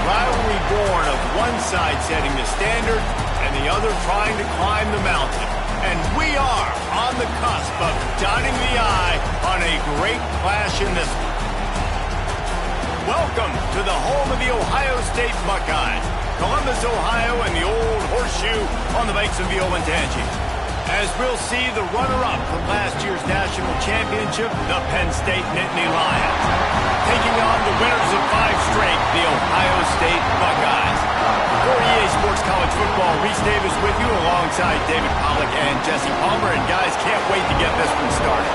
rivalry born of one side setting the standard and the other trying to climb the mountain. And we are on the cusp of dotting the I on a great clash in this one. Welcome to the home of the Ohio State Buckeyes, Columbus, Ohio, and the old horseshoe on the banks of the Ncaa. As we'll see the runner-up from last year's national championship, the Penn State Nittany Lions, taking on the winners of 5 straight, the Ohio State Buckeyes. For EA Sports College Football, Reese Davis with you alongside David Pollack and Jesse Palmer. And guys, can't wait to get this one started.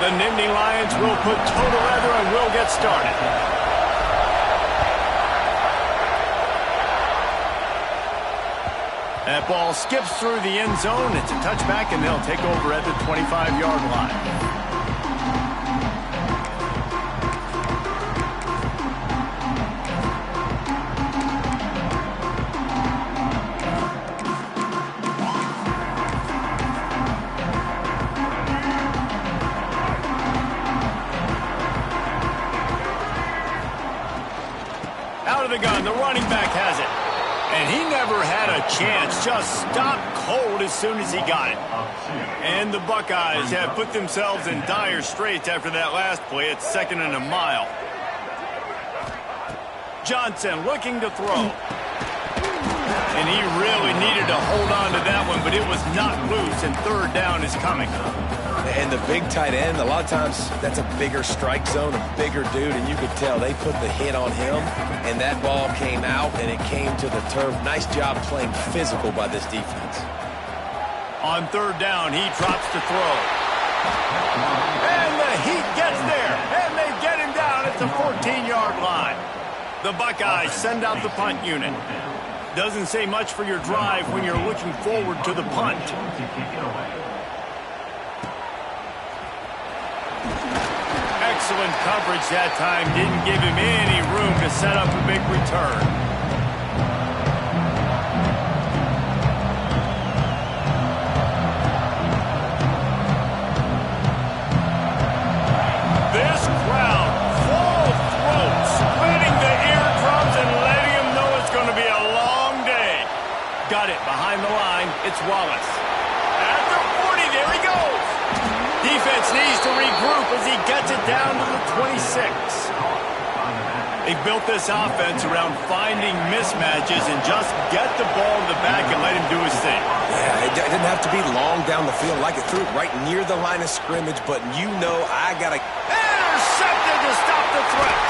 The Nittany Lions will put total leather and will get started. That ball skips through the end zone. It's a touchback, and they'll take over at the 25-yard line. Out of the gun, the running back has it. And he never had a chance, just stopped cold as soon as he got it. And the Buckeyes have put themselves in dire straits after that last play. It's 2nd and a mile. Johnson looking to throw. And he really needed to hold on to that one, but it was not loose, and 3rd down is coming. And the big tight end, a lot of times that's a bigger strike zone, a bigger dude, and you could tell they put the hit on him, and that ball came out, and it came to the turf. Nice job playing physical by this defense. On 3rd down, he drops to throw. And the Heat gets there, and they get him down at the 14-yard line. The Buckeyes send out the punt unit. Doesn't say much for your drive when you're looking forward to the punt. Excellent coverage that time. Didn't give him any room to set up a big return. This crowd, full throat, splitting the eardrums and letting him know it's going to be a long day. Got it behind the line. It's Wallace. At the 40, there he goes. Defense needs to regroup as he gets it down to the 26. They built this offense around finding mismatches and just get the ball in the back and let him do his thing. Yeah, it didn't have to be long down the field. Like it threw it right near the line of scrimmage, but you know I got to... Intercepted to stop the threat.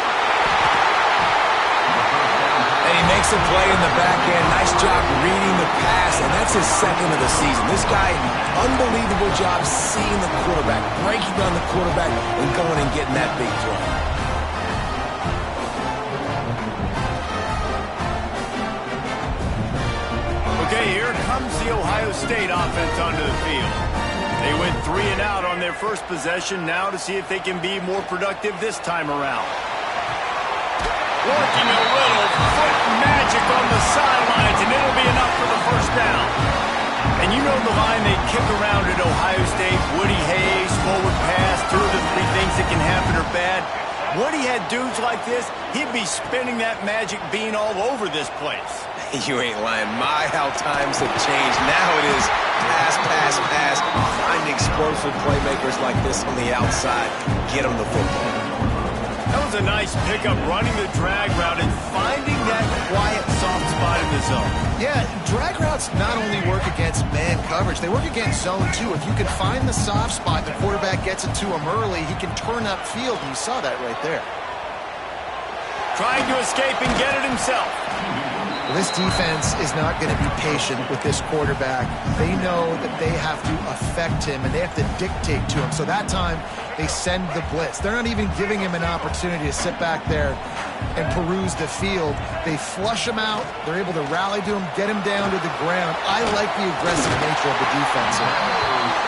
And he makes a play in the back end. Nice job reading the pass, and that's his 2nd of the season. This guy, unbelievable job seeing the quarterback, breaking on the quarterback, and going and getting that big play. Okay, here comes the Ohio State offense onto the field. They went 3 and out on their first possession, now to see if they can be more productive this time around. Working a little foot magic on the sidelines, and it'll be enough for the 1st down. And you know the line they kick around at Ohio State, Woody Hayes, forward pass, 2 of the 3 things that can happen are bad. Woody had dudes like this, he'd be spinning that magic bean all over this place. You ain't lying. My, how times have changed. Now it is pass, pass, pass. Find explosive playmakers like this on the outside. Get them the football. That was a nice pickup, running the drag route and finding that quiet, soft spot in the zone. Yeah, drag routes not only work against man coverage, they work against zone too. If you can find the soft spot, the quarterback gets it to him early, he can turn upfield, and you saw that right there. Trying to escape and get it himself. Well, this defense is not going to be patient with this quarterback. They know that they have to affect him, and they have to dictate to him. So that time, they send the blitz. They're not even giving him an opportunity to sit back there and peruse the field. They flush him out. They're able to rally to him, get him down to the ground. I like the aggressive nature of the defense here.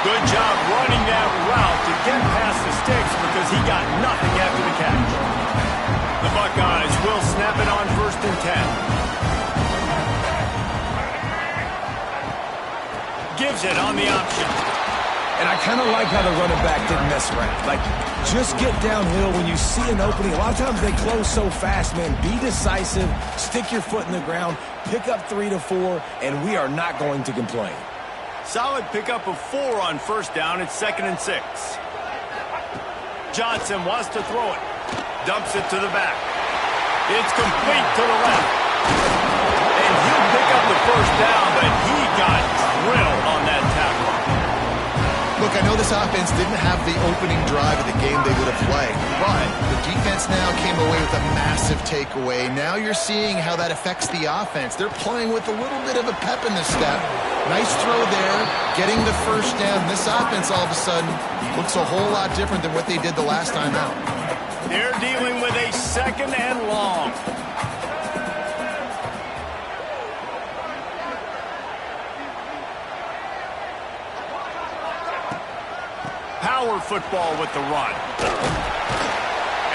Good job running that route to get past the sticks because he got nothing after the moves it on the option. And I kind of like how the running back didn't mess around. Like, just get downhill when you see an opening. A lot of times they close so fast, man. Be decisive, stick your foot in the ground, pick up 3 to 4, and we are not going to complain. Solid pickup of 4 on first down. It's 2nd and 6. Johnson wants to throw it. Dumps it to the back. It's complete to the left. And he'll pick up the first down, but he got drilled on that tackle. Look, I know this offense didn't have the opening drive of the game they would have liked, but the defense now came away with a massive takeaway. Now you're seeing how that affects the offense. They're playing with a little bit of a pep in the step. Nice throw there, getting the first down. This offense all of a sudden looks a whole lot different than what they did the last time out. They're dealing with a 2nd and long. Power football with the run.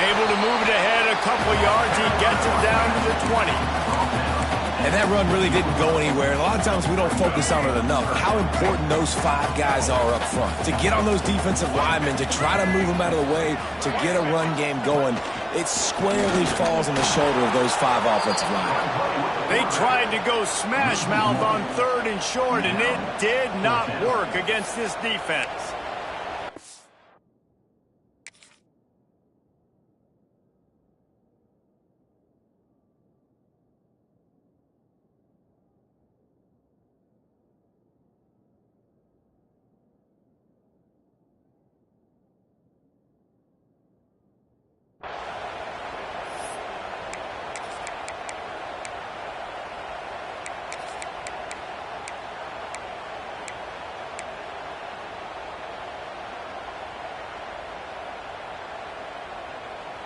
Able to move it ahead a couple yards. He gets it down to the 20. And that run really didn't go anywhere. And a lot of times we don't focus on it enough. How important those 5 guys are up front. To get on those defensive linemen, to try to move them out of the way, to get a run game going, it squarely falls on the shoulder of those 5 offensive linemen. They tried to go smash mouth on 3rd and short, and it did not work against this defense.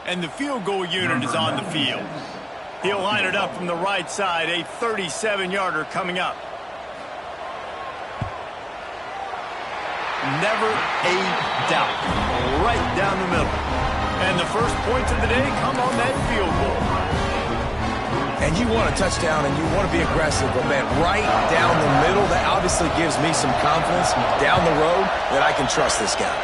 And the field goal unit is on the field. He'll line it up from the right side, a 37-yarder coming up. Never a doubt. Right down the middle. And the first points of the day come on that field goal. And you want a touchdown and you want to be aggressive, but man, right down the middle, that obviously gives me some confidence down the road that I can trust this guy.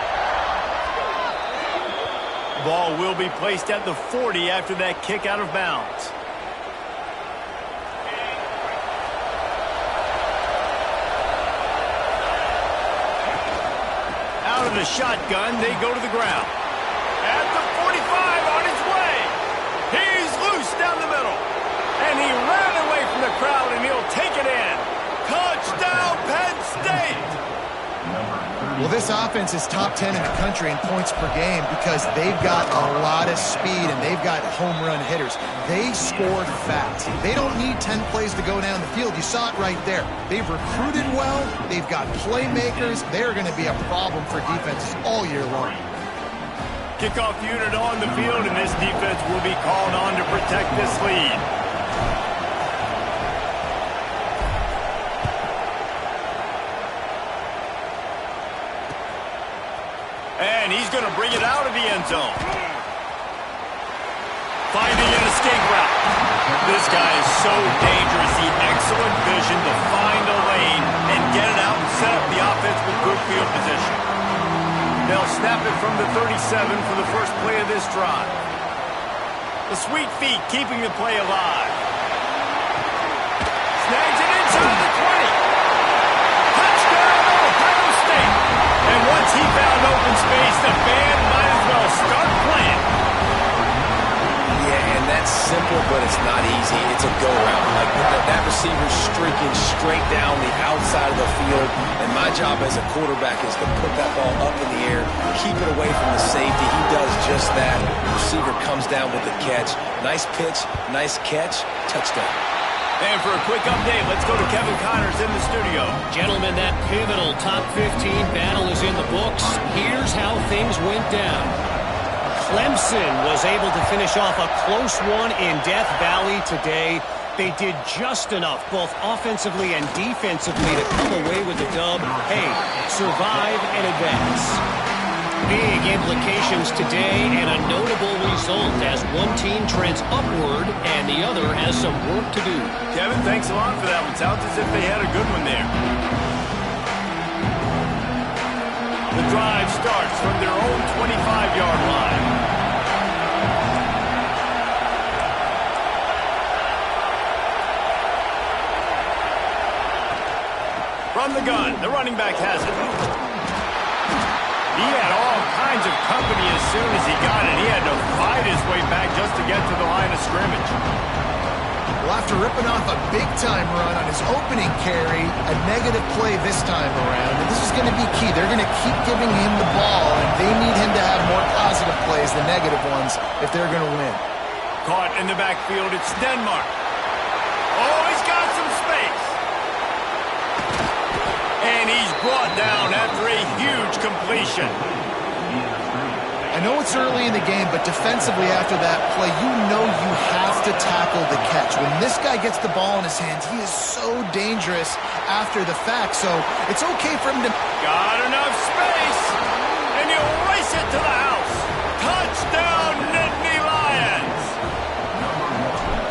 Ball will be placed at the 40 after that kick out of bounds. Out of the shotgun, they go to the ground. At the 45 on his way. He's loose down the middle. And he ran away from the crowd, and he'll take it in. Touchdown, Penn State! Well, this offense is top 10 in the country in points per game because they've got a lot of speed and they've got home run hitters. They scored fast. They don't need 10 plays to go down the field. You saw it right there. They've recruited well. They've got playmakers. They're going to be a problem for defenses all year long. Kickoff unit on the field, and this defense will be called on to protect this lead. And he's going to bring it out of the end zone. Finding an escape route. This guy is so dangerous. The excellent vision to find a lane and get it out and set up the offense with good field position. They'll snap it from the 37 for the first play of this drive. The sweet feet keeping the play alive. Snags it inside the 20. Touchdown, Ohio State. And once he found open space, the band might as well start playing. Yeah, and that's simple, but it's not easy. It's a go-round. Like that receiver streaking straight down the outside of the field, and my job as a quarterback is to put that ball up in the air, keep it away from the safety. He does just that. The receiver comes down with the catch. Nice pitch, nice catch, touchdown. And for a quick update, let's go to Kevin Connors in the studio. Gentlemen, that pivotal top 15 battle is in the books. Here's how things went down. Clemson was able to finish off a close one in Death Valley today. They did just enough, both offensively and defensively, to come away with the dub. Hey, survive and advance. Big implications today and a notable result as one team trends upward and the other has some work to do. Kevin, thanks a lot for that one. Sounds as if they had a good one there. The drive starts from their own 25-yard line. From the gun, the running back has it. He had all kinds of company as soon as he got it. He had to fight his way back just to get to the line of scrimmage. Well, after ripping off a big-time run on his opening carry, a negative play this time around, and this is going to be key. They're going to keep giving him the ball, and they need him to have more positive plays than negative ones if they're going to win. Caught in the backfield, it's Denmark. Oh, he's got some space. And he's brought down after a huge completion. I know it's early in the game, but defensively after that play, you know you have to tackle the catch. When this guy gets the ball in his hands, he is so dangerous after the fact. So it's okay for him to... Got enough space, and he'll race it to the house. Touchdown, Nittany Lions!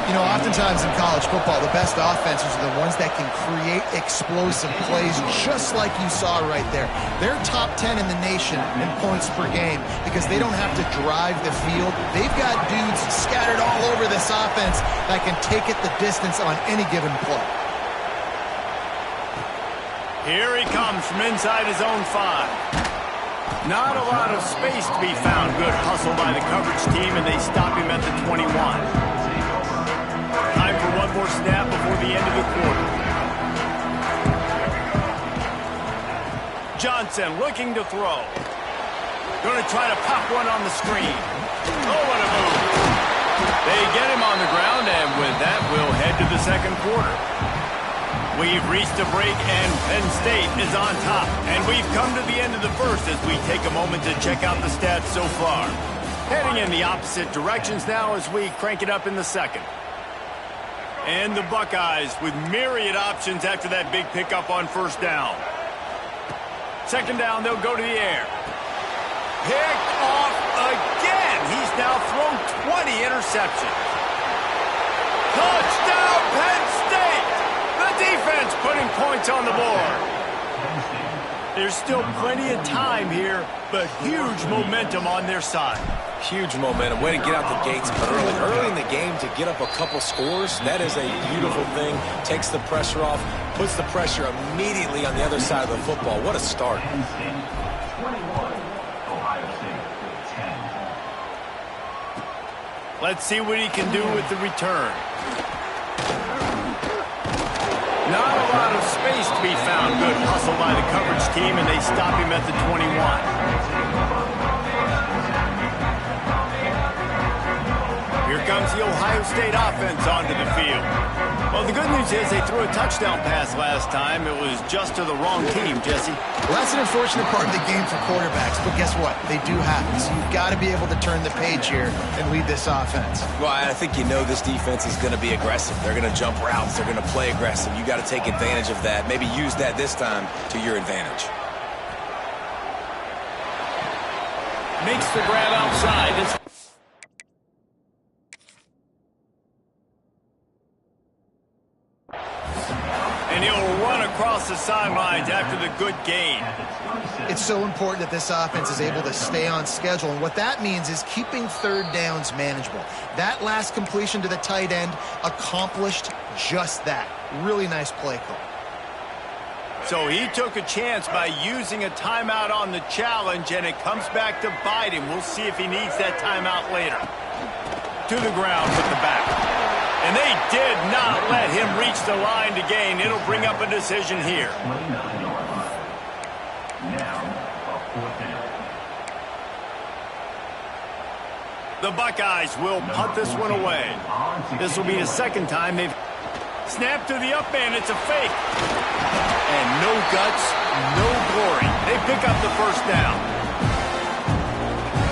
You know, oftentimes in college football, the best offenses are the ones that can create explosive plays, just like you saw right there. They're top 10 in the nation in points per game because they don't have to drive the field. They've got dudes scattered all over this offense that can take it the distance on any given play. Here he comes from inside his own 5. Not a lot of space to be found. Good hustle by the coverage team, and they stop him at the 21. Time for one more snap before the end of the quarter. Johnson looking to throw. Going to try to pop one on the screen. Oh, what a move. They get him on the ground, and with that, we'll head to the second quarter. We've reached a break, and Penn State is on top. And we've come to the end of the first as we take a moment to check out the stats so far. Heading in the opposite directions now as we crank it up in the second. And the Buckeyes with myriad options after that big pickup on first down. Second down, they'll go to the air. Picked off again. He's now thrown 20 interceptions. Touchdown, Penn State! The defense putting points on the board. There's still plenty of time here, but huge momentum on their side. Huge momentum. Way to get out the gates early. Early in the game to get up a couple scores, that is a beautiful thing. Takes the pressure off, puts the pressure immediately on the other side of the football. What a start. Let's see what he can do with the return. Not a lot of space to be found. Good hustle by the coverage team, and they stop him at the 21. Here comes the Ohio State offense onto the field. Well, the good news is they threw a touchdown pass last time. It was just to the wrong team, Jesse. Well, that's an unfortunate part of the game for quarterbacks, but guess what? They do happen. So you've got to be able to turn the page here and lead this offense. Well, I think you know this defense is going to be aggressive. They're going to jump routes. They're going to play aggressive. You got to take advantage of that. Maybe use that this time to your advantage. Makes the grab outside. And he'll run across the sidelines after the good gain. It's so important that this offense is able to stay on schedule, and what that means is keeping third downs manageable. That last completion to the tight end accomplished just that. Really nice play call. So he took a chance by using a timeout on the challenge, and it comes back to bite him. We'll see if he needs that timeout later. To the ground with the back. And they did not let him reach the line to gain. It'll bring up a decision here. The Buckeyes will punt this one away. This will be the second time they've snapped to the up man. It's a fake. And no guts, no glory. They pick up the first down.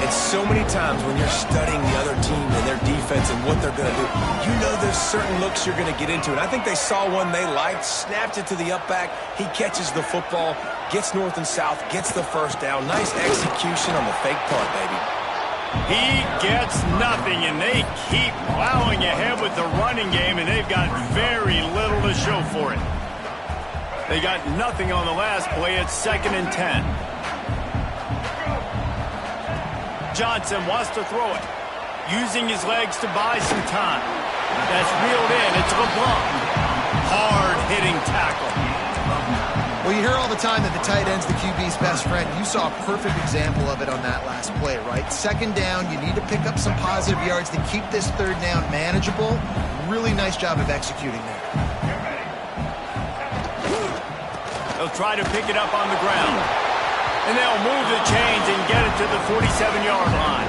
It's so many times when you're studying the other team and their defense and what they're going to do, you know there's certain looks you're going to get into. And I think they saw one they liked, snapped it to the up back. He catches the football, gets north and south, gets the first down. Nice execution on the fake punt, baby. He gets nothing, and they keep plowing ahead with the running game, and they've got very little to show for it. They got nothing on the last play. It's 2nd and 10. Johnson wants to throw it, using his legs to buy some time. That's reeled in. It's LeBlanc. Hard-hitting tackle. Well, you hear all the time that the tight end's the QB's best friend. You saw a perfect example of it on that last play, right? Second down, you need to pick up some positive yards to keep this third down manageable. Really nice job of executing there. They'll try to pick it up on the ground. And they'll move the chains and get it to the 47-yard line.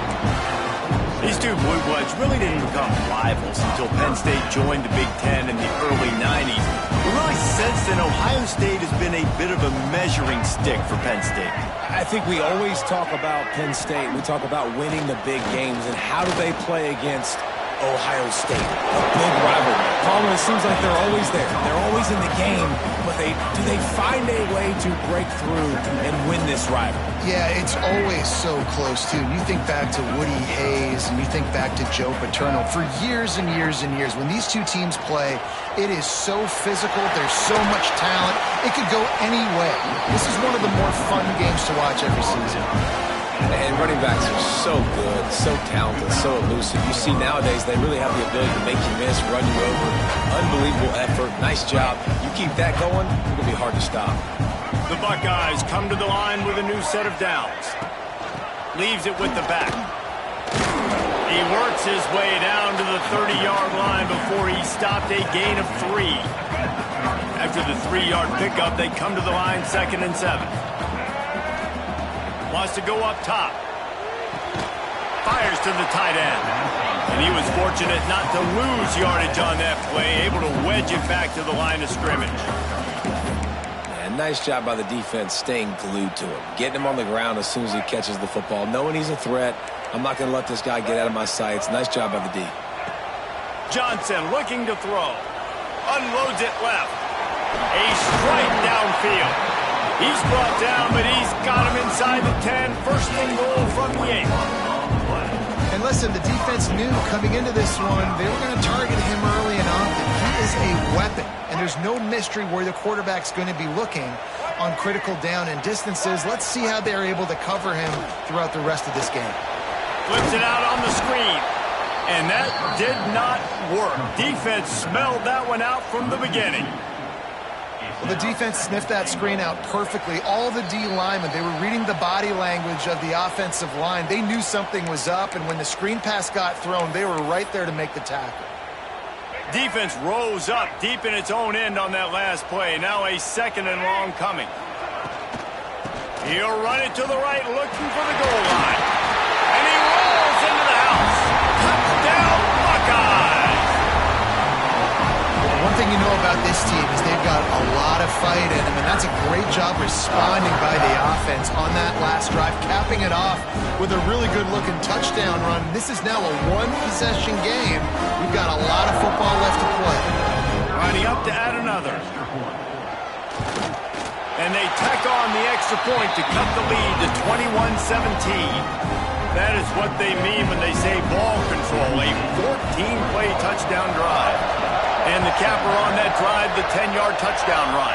These two Blue Bloods really didn't become rivals until Penn State joined the Big Ten in the early 90s. We really sense that Ohio State has been a bit of a measuring stick for Penn State. I think we always talk about Penn State. We talk about winning the big games, and how do they play against Ohio State? A big rivalry. Palmer, it seems like they're always there. They're always in the game, but do they find a way to break through and win this rivalry? Yeah, it's always so close, too. You think back to Woody Hayes, and you think back to Joe Paterno. For years and years and years, when these two teams play, it is so physical. There's so much talent. It could go any way. This is one of the more fun games to watch every season. And running backs are so good, so talented, so elusive. You see nowadays they really have the ability to make you miss, run you over. Unbelievable effort. Nice job. You keep that going, it's going to be hard to stop. The Buckeyes come to the line with a new set of downs. Leaves it with the back. He works his way down to the 30-yard line before he stopped a gain of 3. After the 3-yard pickup, they come to the line 2nd and 7. Wants to go up top. Fires to the tight end. And he was fortunate not to lose yardage on that play, able to wedge it back to the line of scrimmage. And nice job by the defense staying glued to him. Getting him on the ground as soon as he catches the football. Knowing he's a threat, I'm not going to let this guy get out of my sights. Nice job by the D. Johnson looking to throw. Unloads it left. A strike downfield. He's brought down, but he's got him inside the 10. First and goal from the 8. And listen, the defense knew coming into this one, they were going to target him early and often. He is a weapon, and there's no mystery where the quarterback's going to be looking on critical down and distances. Let's see how they're able to cover him throughout the rest of this game. Flips it out on the screen, and that did not work. Defense smelled that one out from the beginning. Well, the defense sniffed that screen out perfectly. All the D linemen, they were reading the body language of the offensive line. They knew something was up, and when the screen pass got thrown, they were right there to make the tackle. Defense rose up deep in its own end on that last play. Now a 2nd and long coming. He'll run it to the right, looking for the goal line. And he rolls into the house. Touchdown, Buckeyes! One thing you know about this team is they've got a lot of fight in them, and that's a great job responding by the offense on that last drive, capping it off with a really good-looking touchdown run. This is now a one-possession game. We've got a lot of football left to play. Lining up to add another. And they tack on the extra point to cut the lead to 21-17. That is what they mean when they say ball control, a 14-play touchdown drive. And the capper on that drive, the 10-yard touchdown run.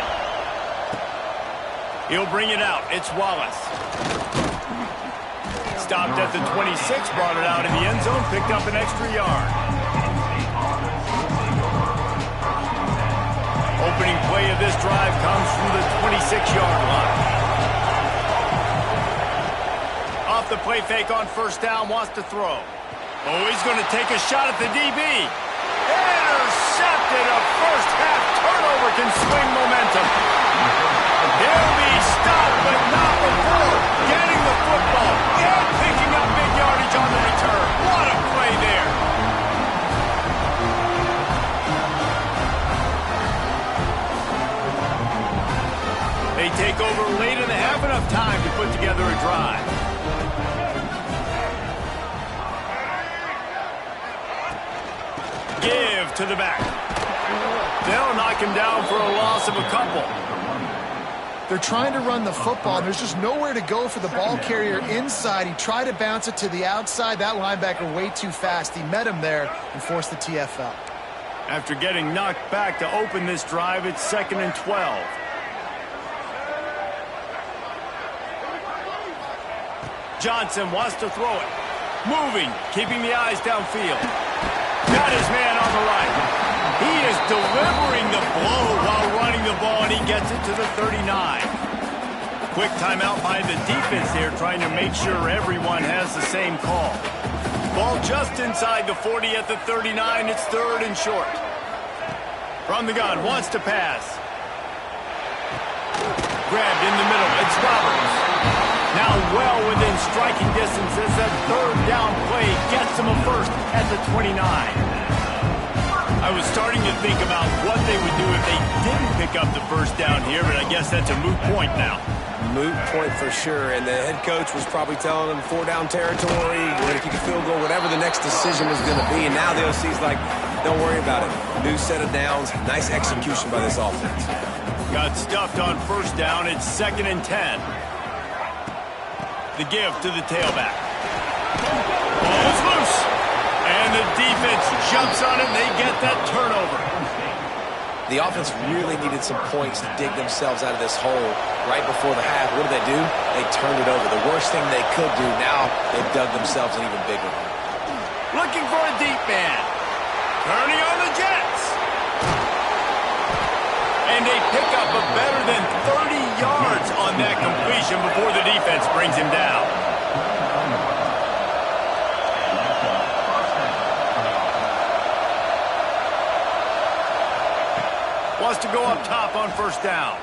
He'll bring it out. It's Wallace. Stopped at the 26, brought it out in the end zone, picked up an extra yard. Opening play of this drive comes from the 26-yard line. Off the play fake on first down, wants to throw. Oh, he's going to take a shot at the DB. Intercepted. A first-half turnover can swing momentum. He'll be stopped, but not before getting the football and picking up big yardage on the return. What a play there. They take over late in the half, enough time to put together a drive. Give to the back. They'll knock him down for a loss of a couple. They're trying to run the football, and there's just nowhere to go for the ball carrier inside. He tried to bounce it to the outside. That linebacker way too fast. He met him there and forced the TFL. After getting knocked back to open this drive, it's 2nd and 12. Johnson wants to throw it. Moving, keeping the eyes downfield. Got his man on the right. He is delivering the blow while running the ball, and he gets it to the 39. Quick timeout by the defense there, trying to make sure everyone has the same call. Ball just inside the 40 at the 39. It's 3rd and short. From the gun, wants to pass. Grabbed in the middle. It's Roberts. Now well within striking distance as that 3rd down play gets him a first at the 29. I was starting to think about what they would do if they didn't pick up the first down here, but I guess that's a moot point now. Moot point for sure, and the head coach was probably telling them 4-down territory, we're going to kick a field goal, whatever the next decision was going to be, and now the OC's like, don't worry about it. New set of downs, nice execution by this offense. Got stuffed on first down. It's 2nd and 10. The give to the tailback. Ball's loose. And the defense jumps on it, and they get that turnover. The offense really needed some points to dig themselves out of this hole right before the half. What did they do? They turned it over. The worst thing they could do. Now they've dug themselves an even bigger one. Looking for a deep man. Turning on the Jets. And they pick up a better than 30 yards on that completion before the defense brings him down. Wants to go up top on first down.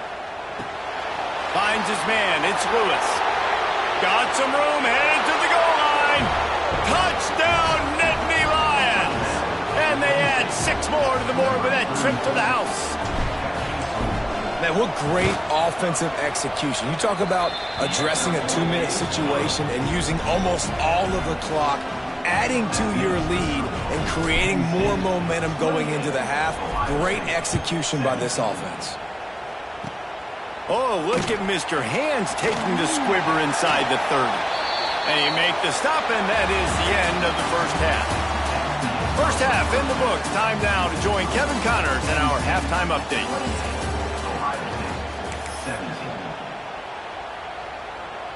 Finds his man. It's Lewis. Got some room. Headed to the goal line. Touchdown, Nittany Lions. And they add 6 more to the board with that trip to the house. Man, what great offensive execution. You talk about addressing a 2-minute situation and using almost all of the clock, adding to your lead and creating more momentum going into the half. Great execution by this offense. Oh, look at Mr. Hands taking the squibber inside the 30. They make the stop, and that is the end of the first half. First half in the books. Time now to join Kevin Connors in our halftime update.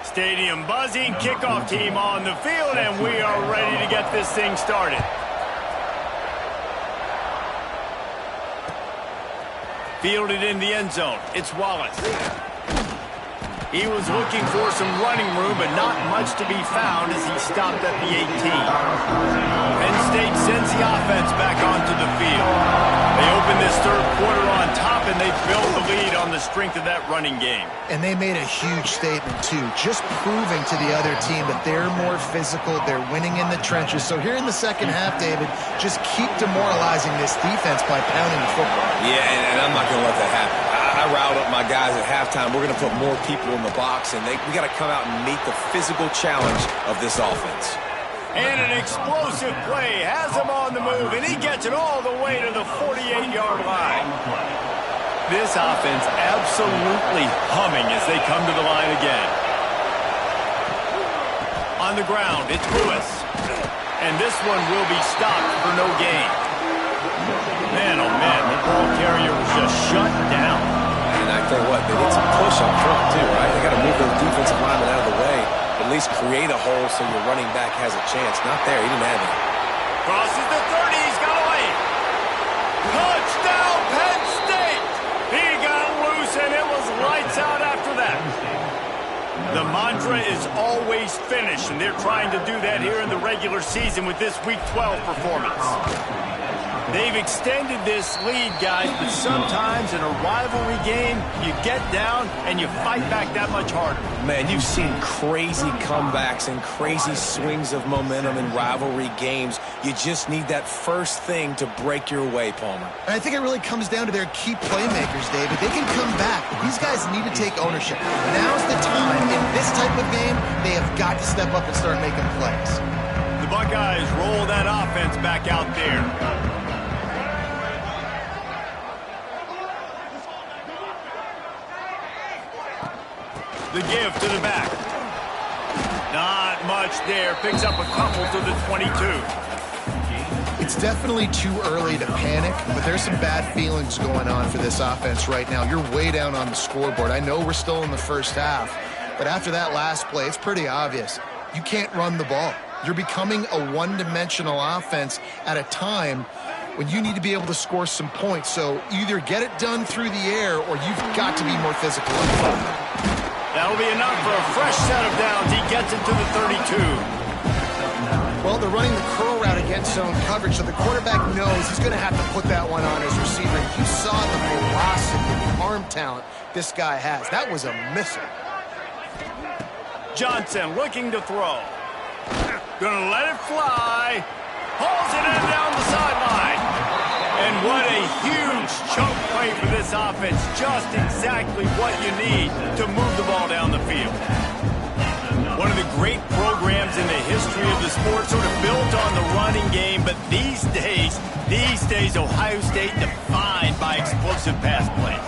Stadium buzzing, kickoff team on the field, and we are ready to get this thing started. Fielded in the end zone. It's Wallace. He was looking for some running room, but not much to be found as he stopped at the 18. Penn State sends the offense back onto the field. They open this third quarter on top, and they build the lead on the strength of that running game. And they made a huge statement, too, just proving to the other team that they're more physical, they're winning in the trenches. So here in the second half, David, just keep demoralizing this defense by pounding the football. Yeah, and I'm not going to let that happen. I riled up my guys at halftime. We're going to put more people in the box, and we got to come out and meet the physical challenge of this offense. And an explosive play has him on the move, and he gets it all the way to the 48-yard line. This offense absolutely humming as they come to the line again. On the ground, it's Lewis. And this one will be stopped for no gain. Man, oh man, the ball carrier was just shut down. And I tell you what, they need some push up front too, right? They got to move those defensive linemen out of the way. At least create a hole so your running back has a chance. Not there. He didn't have it. Crosses the 30. He's got away. Touchdown, Penn State. He got loose, and it was lights out after that. The mantra is always finish, and they're trying to do that here in the regular season with this Week 12 performance. They've extended this lead, guys, but sometimes in a rivalry game, you get down and you fight back that much harder. Man, you've seen crazy comebacks and crazy swings of momentum in rivalry games. You just need that first thing to break your way, Palmer. And I think it really comes down to their key playmakers, David. They can come back, but these guys need to take ownership. Now's the time. In this type of game, they have got to step up and start making plays. The Buckeyes roll that offense back out there. The give to the back. Not much there. Picks up a couple to the 22. It's definitely too early to panic, but there's some bad feelings going on for this offense right now. You're way down on the scoreboard. I know we're still in the first half, but after that last play, it's pretty obvious. you can't run the ball. You're becoming a one-dimensional offense at a time when you need to be able to score some points. So either get it done through the air or you've got to be more physical. That'll be enough for a fresh set of downs. He gets it to the 32. Well, they're running the curl route against zone coverage, so the quarterback knows he's going to have to put that one on his receiver. You saw the velocity and the arm talent this guy has. That was a missile. Johnson looking to throw. Gonna let it fly. Hauls it in down the sideline. And what a huge choke play for this offense. Just exactly what you need to move the ball down the field. One of the great programs in the history of the sport, sort of built on the running game, but these days, Ohio State defined by explosive pass plays.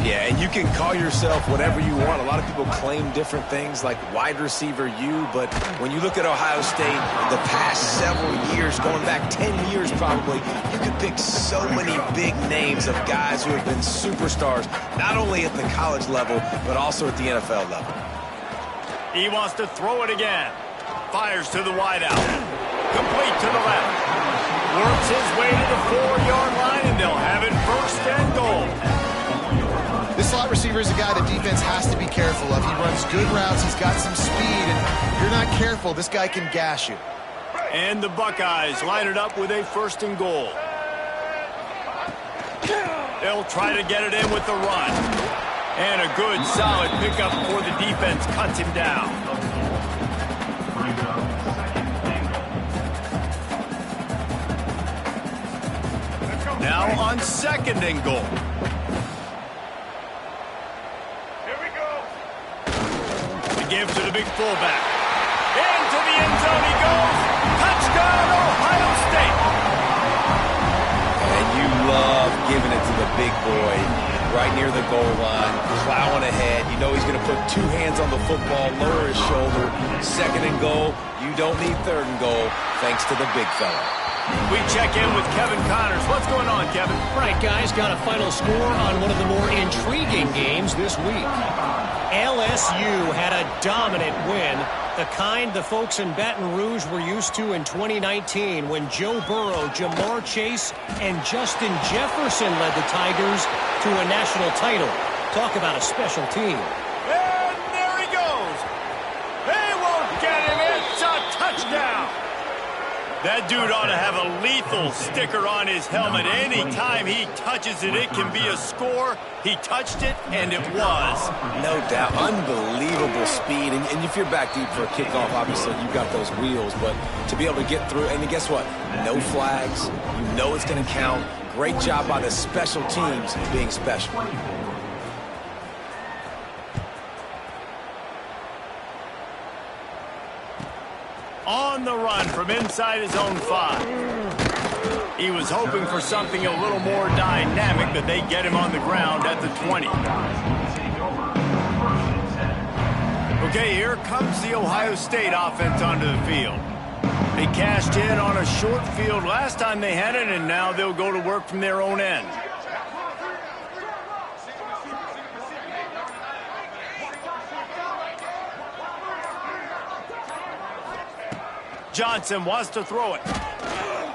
Yeah, and you can call yourself whatever you want. A lot of people claim different things like wide receiver U, but when you look at Ohio State the past several years, going back 10 years probably, you could pick so many big names of guys who have been superstars, not only at the college level, but also at the NFL level. He wants to throw it again. Fires to the wideout. Complete to the left. Works his way to the 4-yard line, and they'll have it first and goal. This slot receiver is a guy the defense has to be careful of. He runs good routes. He's got some speed, and if you're not careful, this guy can gash you. And the Buckeyes line it up with a first and goal. They'll try to get it in with the run. And a good, solid pickup before the defense cuts him down. Now on second and goal. Here we go. The give to the big fullback. Into the end zone he goes. Touchdown, Ohio State. And you love giving it to the big boy right near the goal line, plowing ahead. You know he's going to put two hands on the football, lower his shoulder. Second and goal, you don't need third and goal, thanks to the big fella. We check in with Kevin Connors. What's going on, Kevin? Right, guys, got a final score on one of the more intriguing games this week. LSU had a dominant win, the kind the folks in Baton Rouge were used to in 2019 when Joe Burrow, Jamar Chase, and Justin Jefferson led the Tigers to a national title. Talk about a special team. And there he goes. They won't get him. It's a touchdown. That dude ought to have a lethal sticker on his helmet. Anytime he touches it, it can be a score. He touched it, and it was. No doubt. Unbelievable speed. And if you're back deep for a kickoff, obviously you've got those wheels. But to be able to get through, and guess what? No flags. You know it's going to count. Great job by the special teams being special. On the run from inside his own 5. He was hoping for something a little more dynamic, but they get him on the ground at the 20. Okay, here comes the Ohio State offense onto the field. They cashed in on a short field last time they had it, and now they'll go to work from their own end. Johnson wants to throw it.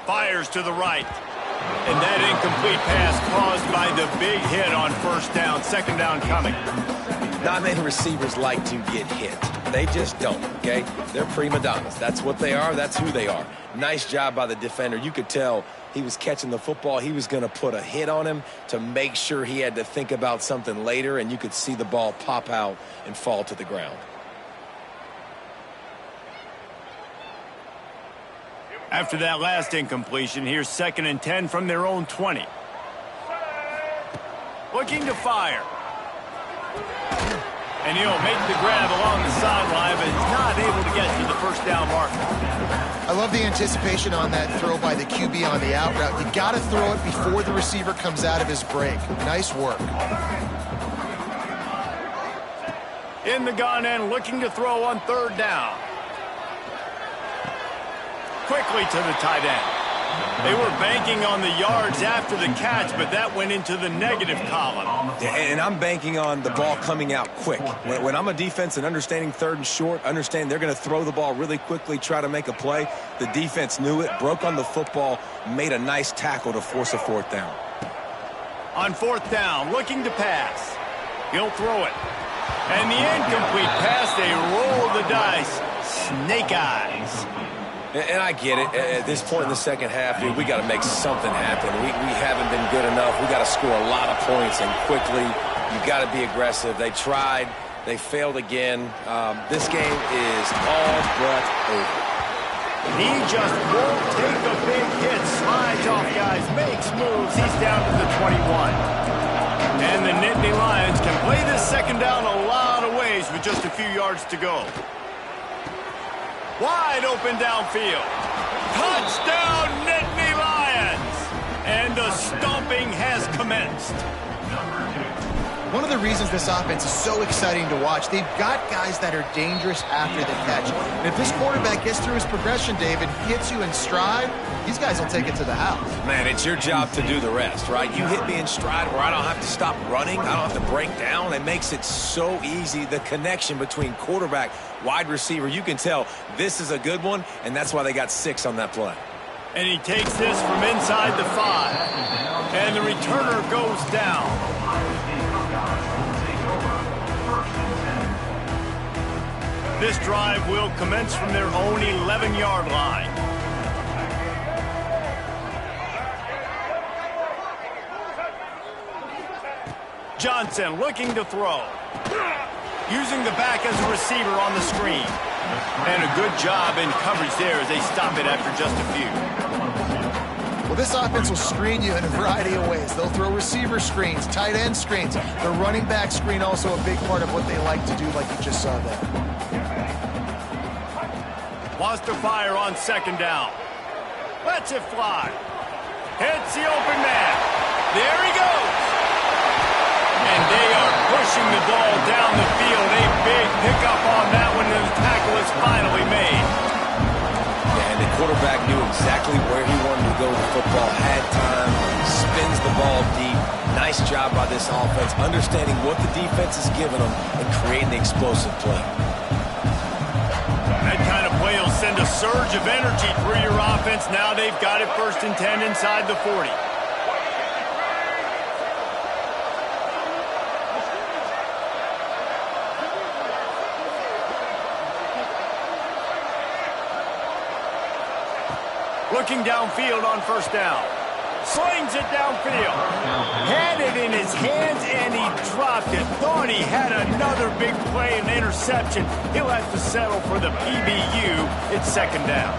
Fires to the right. And that incomplete pass caused by the big hit on first down. Second down coming. Not many receivers like to get hit. They just don't, okay? They're prima donnas. That's what they are. That's who they are. Nice job by the defender. You could tell he was catching the football. He was going to put a hit on him to make sure he had to think about something later, and you could see the ball pop out and fall to the ground. After that last incompletion, here's 2nd and 10 from their own 20. Looking to fire. And he'll make the grab along the sideline, but he's not able to get to the first down marker. I love the anticipation on that throw by the QB on the out route. You got to throw it before the receiver comes out of his break. Nice work. In the gun end, looking to throw on 3rd down. Quickly to the tight end. They were banking on the yards after the catch, but that went into the negative column. And I'm banking on the ball coming out quick. When I'm a defense and understanding third and short, understand they're going to throw the ball really quickly, try to make a play. The defense knew it, broke on the football, made a nice tackle to force a fourth down. On fourth down, looking to pass. He'll throw it. And the incomplete pass, they roll the dice. Snake eyes. And I get it. At this point in the second half, dude, we got to make something happen. We haven't been good enough. We got to score a lot of points, and quickly. You got to be aggressive. They tried. They failed again. This game is all but over. He just won't take a big hit. Slides off guys, makes moves. He's down to the 21. And the Nittany Lions can play this second down a lot of ways with just a few yards to go. Wide open downfield. Touchdown, Nittany Lions! And the stomping has commenced. One of the reasons this offense is so exciting to watch, they've got guys that are dangerous after the catch. And if this quarterback gets through his progression, David, hits you in stride, these guys will take it to the house. Man, it's your job to do the rest, right? You hit me in stride where I don't have to stop running. I don't have to break down. It makes it so easy. The connection between quarterback, wide receiver, you can tell this is a good one, and that's why they got 6 on that play. And he takes this from inside the 5. And the returner goes down. This drive will commence from their own 11-yard line. Johnson looking to throw. Using the back as a receiver on the screen. And a good job in coverage there as they stop it after just a few. Well, this offense will screen you in a variety of ways. They'll throw receiver screens, tight end screens. The running back screen also a big part of what they like to do, like you just saw there. Wants to fire on second down. Lets it fly. Hits the open man. There he goes. And they are pushing the ball down the field. A big pickup on that one, and the tackle is finally made. Yeah, and the quarterback knew exactly where he wanted to go with the football, had time, spins the ball deep. Nice job by this offense, understanding what the defense is giving them and creating the explosive play. That kind of play will send a surge of energy through your offense. Now they've got it 1st and 10 inside the 40. Looking downfield on first down. Slings it downfield. Had it in his hands, and he dropped it. Thought he had another big play and interception. He'll have to settle for the PBU. It's second down.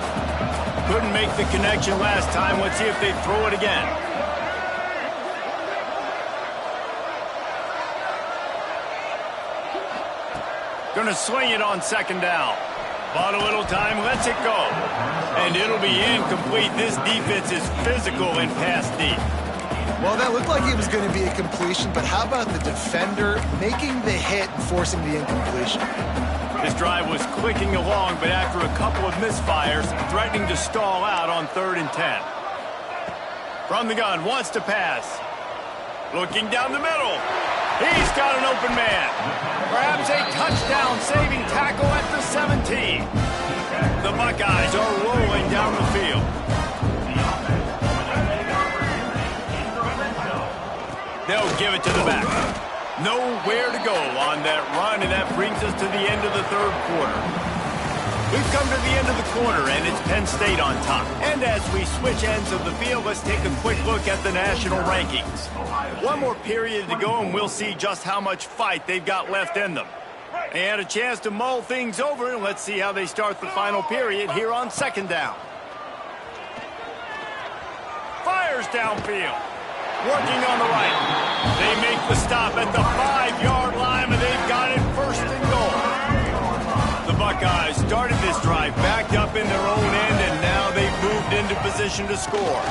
Couldn't make the connection last time. Let's see if they throw it again. Gonna swing it on second down. Bought a little time, lets it go. And it'll be incomplete. This defense is physical and pass deep. Well, that looked like it was going to be a completion, but how about the defender making the hit and forcing the incompletion? This drive was clicking along, but after a couple of misfires, threatening to stall out on 3rd and 10. From the gun, wants to pass. Looking down the middle. He's got an open man. Grabs a touchdown-saving tackle at the 17. The Buckeyes are rolling down the field. They'll give it to the back. Nowhere to go on that run, and that brings us to the end of the 3rd quarter. We've come to the end of the quarter, and it's Penn State on top. And as we switch ends of the field, let's take a quick look at the national rankings. One more period to go, and we'll see just how much fight they've got left in them. They had a chance to mull things over, and let's see how they start the final period here on second down. Fires downfield. Working on the right. They make the stop at the 5-yard line, and they've got it 1st and goal. The Buckeyes started this drive backed up in their own end, and now they've moved into position to score.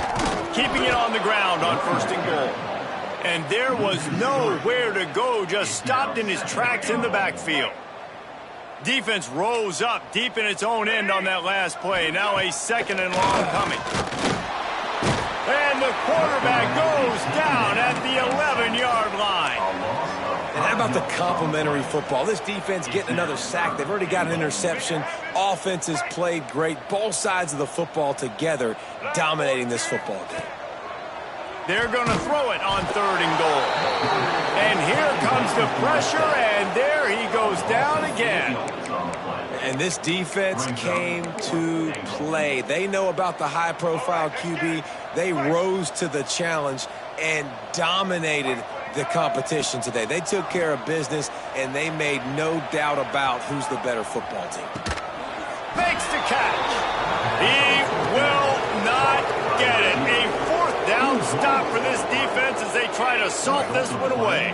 Keeping it on the ground on 1st and goal. And there was nowhere to go, just stopped in his tracks in the backfield. Defense rose up deep in its own end on that last play. Now a 2nd and long coming. And the quarterback goes down at the 11-yard line. And how about the complimentary football? This defense getting another sack. They've already got an interception. Offense has played great. Both sides of the football together dominating this football game. They're going to throw it on 3rd and goal. And here comes the pressure, and there he goes down again. And this defense came to play. They know about the high-profile QB. They rose to the challenge and dominated the competition today. They took care of business, and they made no doubt about who's the better football team. Makes the catch. He will not get it. A 4th down stop for this defense as they try to salt this one away.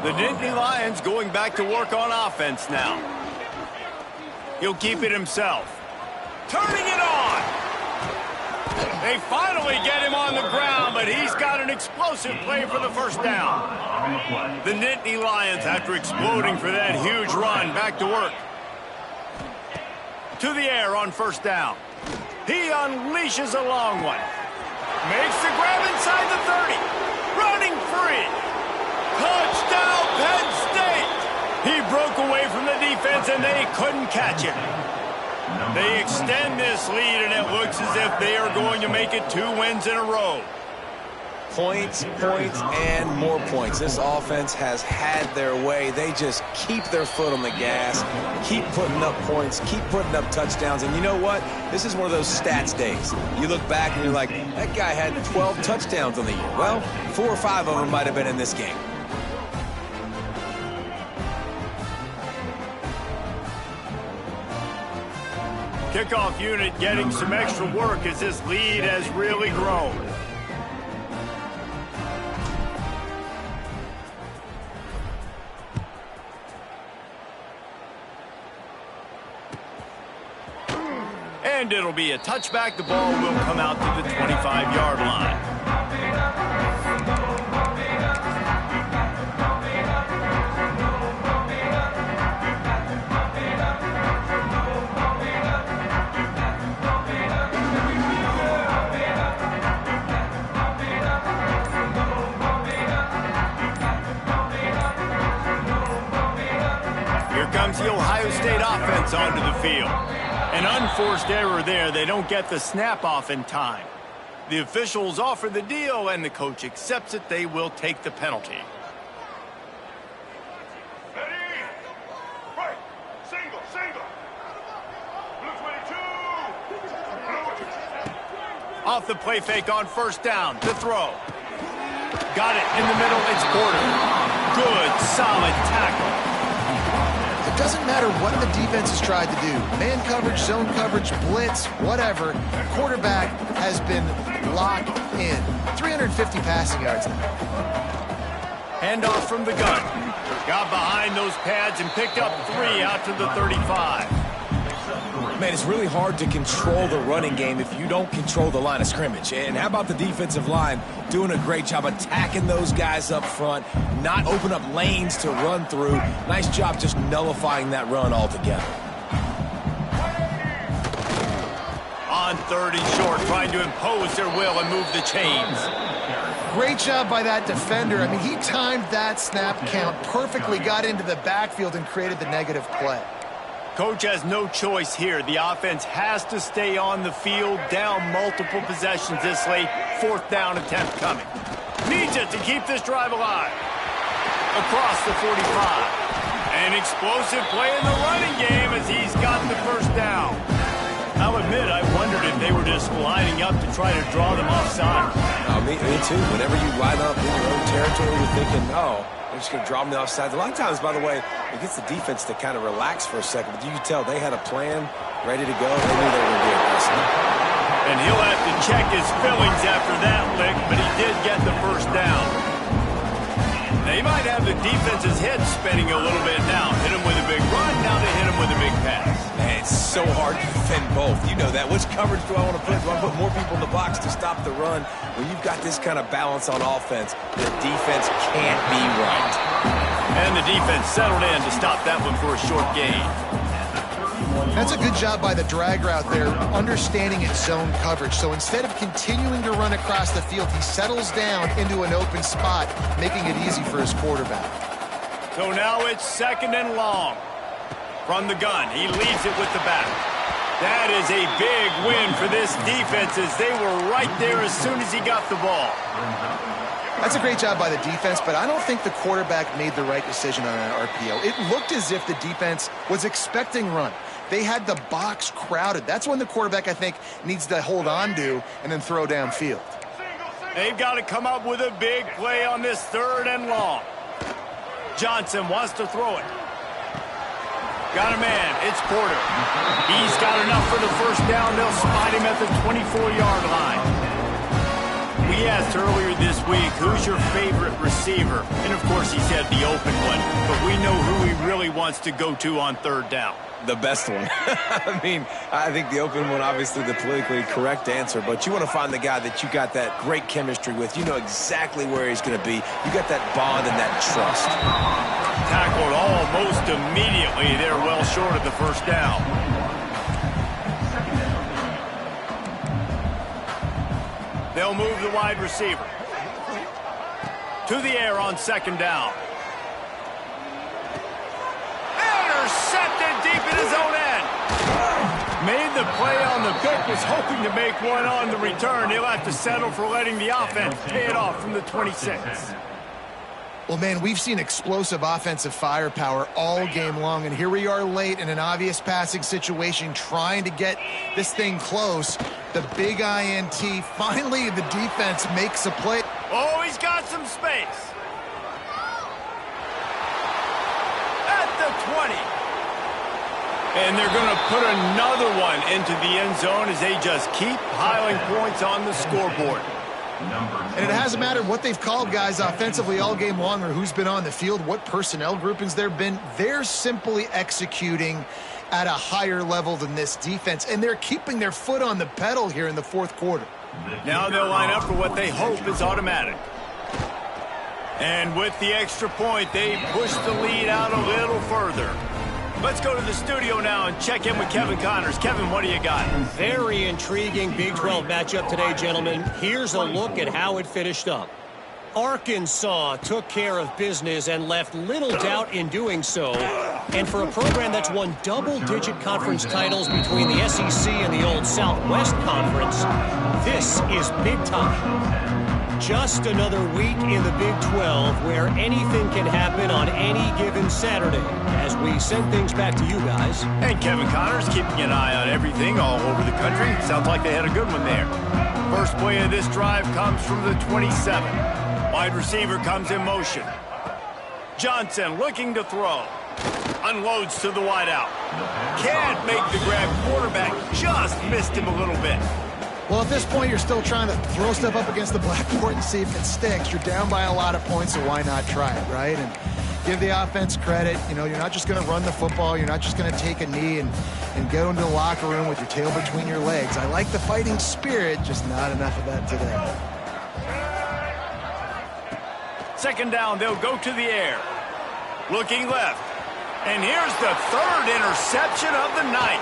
The Nittany Lions going back to work on offense now. He'll keep it himself. Turning it on. They finally get him on the ground, but he's got an explosive play for the 1st down. The Nittany Lions, after exploding for that huge run, back to work. To the air on 1st down. He unleashes a long one. Makes the grab inside the 30. Running free. Touchdown, Penn State. He broke away from the defense, and they couldn't catch him. They extend this lead, and it looks as if they are going to make it 2 wins in a row. Points, points, and more points. This offense has had their way. They just keep their foot on the gas, keep putting up points, keep putting up touchdowns. And you know what? This is one of those stats days. You look back and you're like, that guy had 12 touchdowns on the year. Well, 4 or 5 of them might have been in this game. Kickoff unit getting some extra work as this lead has really grown. And it'll be a touchback. The ball will come out to the 25-yard line. Here comes the Ohio State offense onto the field. An unforced error there. They don't get the snap off in time. The officials offer the deal, and the coach accepts it. They will take the penalty. Ready? Right. Single. Blue 22. Off the play fake on 1st down. To throw. Got it in the middle. It's Porter. Good, solid tackle. It doesn't matter what the defense has tried to do. Man coverage, zone coverage, blitz, whatever. Quarterback has been locked in. 350 passing yards now. Handoff from the gun. Got behind those pads and picked up 3 out to the 35. Man, it's really hard to control the running game if you don't control the line of scrimmage. And how about the defensive line doing a great job attacking those guys up front, not open up lanes to run through. Nice job just nullifying that run altogether. On 3rd and short, trying to impose their will and move the chains. Great job by that defender. I mean, he timed that snap count perfectly, got into the backfield and created the negative play. Coach has no choice here. The offense has to stay on the field, down multiple possessions this late. 4th down attempt coming. Needs it to keep this drive alive. Across the 45. An explosive play in the running game as he's got the 1st down. I'll admit, I wondered if they were just lining up to try to draw them offside. Me too. Whenever you line up in your own territory, you're thinking, oh, they're just going to draw them offside. A lot of times, by the way, it gets the defense to kind of relax for a second. But you can tell they had a plan ready to go. They knew they were going to be aggressive. And he'll have to check his fillings after that lick, but he did get the 1st down. They might have the defense's head spinning a little bit now. Hit him with a big run, now they hit him with a big pass. Man, it's so hard to defend both. You know that. Which coverage do I want to put? Do I put more people in the box to stop the run? When you've got this kind of balance on offense, the defense can't be right. And the defense settled in to stop that one for a short gain. That's a good job by the drag route there, understanding its zone coverage. So instead of continuing to run across the field, he settles down into an open spot, making it easy for his quarterback. So now it's 2nd and long. From the gun, he leads it with the back. That is a big win for this defense as they were right there as soon as he got the ball. That's a great job by the defense, but I don't think the quarterback made the right decision on an RPO. It looked as if the defense was expecting run. They had the box crowded. That's when the quarterback, I think, needs to hold on to and then throw downfield. They've got to come up with a big play on this 3rd and long. Johnson wants to throw it. Got a man. It's Porter. He's got enough for the first down. They'll spot him at the 24-yard line. We asked earlier this week, who's your favorite receiver? And, of course, he said the open one. But we know who he really wants to go to on 3rd down. The best one. I mean, I think the open one, obviously the politically correct answer, but you want to find the guy that you got that great chemistry with. You know exactly where he's going to be. You got that bond and that trust. Tackled almost immediately. They're well short of the first down. They'll move the wide receiver to the air on 2nd down. Intercepted deep in his own end. Made the play on the pick, was hoping to make one on the return. He'll have to settle for letting the offense pay it off from the 26. Well, man, we've seen explosive offensive firepower all game long, and here we are late in an obvious passing situation trying to get this thing close. The big INT, finally the defense makes a play. Oh, he's got some space. At the 20. And they're going to put another one into the end zone as they just keep piling points on the scoreboard. And it hasn't mattered what they've called guys offensively all game long or who's been on the field, what personnel groupings there have been. They're simply executing at a higher level than this defense, and they're keeping their foot on the pedal here in the 4th quarter. Now they'll line up for what they hope is automatic. And with the extra point, they push the lead out a little further. Let's go to the studio now and check in with Kevin Connors. Kevin, what do you got? Very intriguing Big 12 matchup today, gentlemen. Here's a look at how it finished up. Arkansas took care of business and left little doubt in doing so. And for a program that's won double-digit conference titles between the SEC and the old Southwest Conference, this is big time. Just another week in the Big 12 where anything can happen on any given Saturday. As we send things back to you guys. And Kevin Connors keeping an eye on everything all over the country. Sounds like they had a good one there. First play of this drive comes from the 27. Wide receiver comes in motion. Johnson looking to throw. Unloads to the wideout. Can't make the grab. Quarterback just missed him a little bit. Well, at this point, you're still trying to throw stuff up against the blackboard and see if it sticks. You're down by a lot of points, so why not try it, right? And give the offense credit. You know, you're not just going to run the football. You're not just going to take a knee and go into the locker room with your tail between your legs. I like the fighting spirit, just not enough of that today. 2nd down, they'll go to the air. Looking left. And here's the 3rd interception of the night.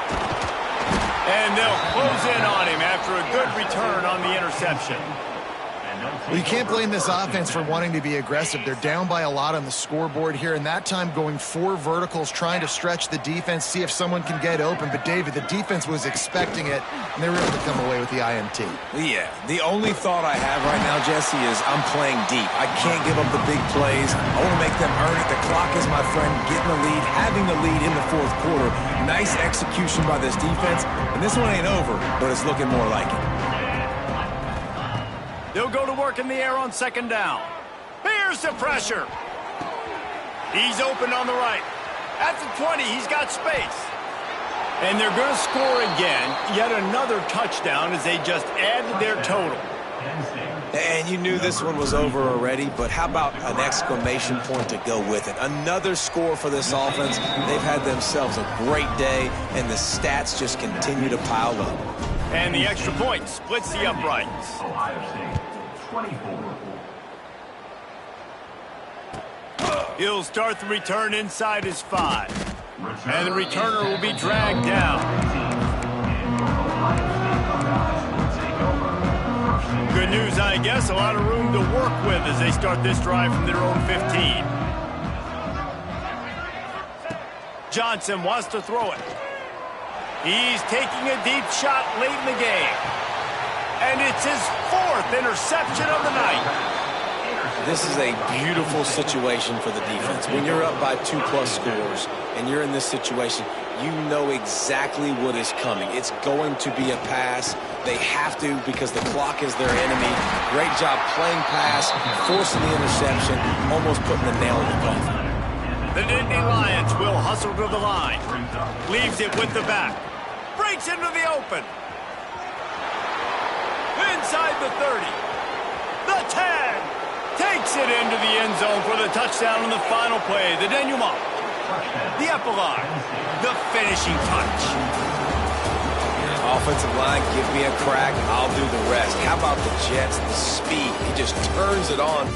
And they'll close in on him after a good return on the interception. Well, you can't blame this offense for wanting to be aggressive. They're down by a lot on the scoreboard here, and that time going 4 verticals, trying to stretch the defense, see if someone can get open. But, David, the defense was expecting it, and they were able to come away with the INT. Yeah, the only thought I have right now, Jesse, is I'm playing deep. I can't give up the big plays. I want to make them earn it. The clock is my friend. Getting the lead, having the lead in the 4th quarter. Nice execution by this defense. And this one ain't over, but it's looking more like it. They'll go to work in the air on 2nd down. Here's the pressure. He's open on the right. At the 20, he's got space. And they're going to score again. Yet another touchdown as they just added their total. And you knew this one was over already, but how about an exclamation point to go with it? Another score for this offense. They've had themselves a great day, and the stats just continue to pile up. And the extra point splits the uprights. Ohio State, 24. He'll start the return inside his 5. And the returner will be dragged down. Good news, I guess. A lot of room to work with as they start this drive from their own 15. Johnson wants to throw it. He's taking a deep shot late in the game. And it's his 4th interception of the night. This is a beautiful situation for the defense. When you're up by 2+ scores and you're in this situation, you know exactly what is coming. It's going to be a pass. They have to because the clock is their enemy. Great job playing pass, forcing the interception, almost putting the nail in the coffin. The Nittany Lions will hustle to the line. Leaves it with the back. Breaks into the open. Inside the 30. The 10. Takes it into the end zone for the touchdown on the final play. The denouement. The epilogue. The finishing touch. Offensive line, give me a crack. I'll do the rest. How about the Jets, the speed? He just turns it on.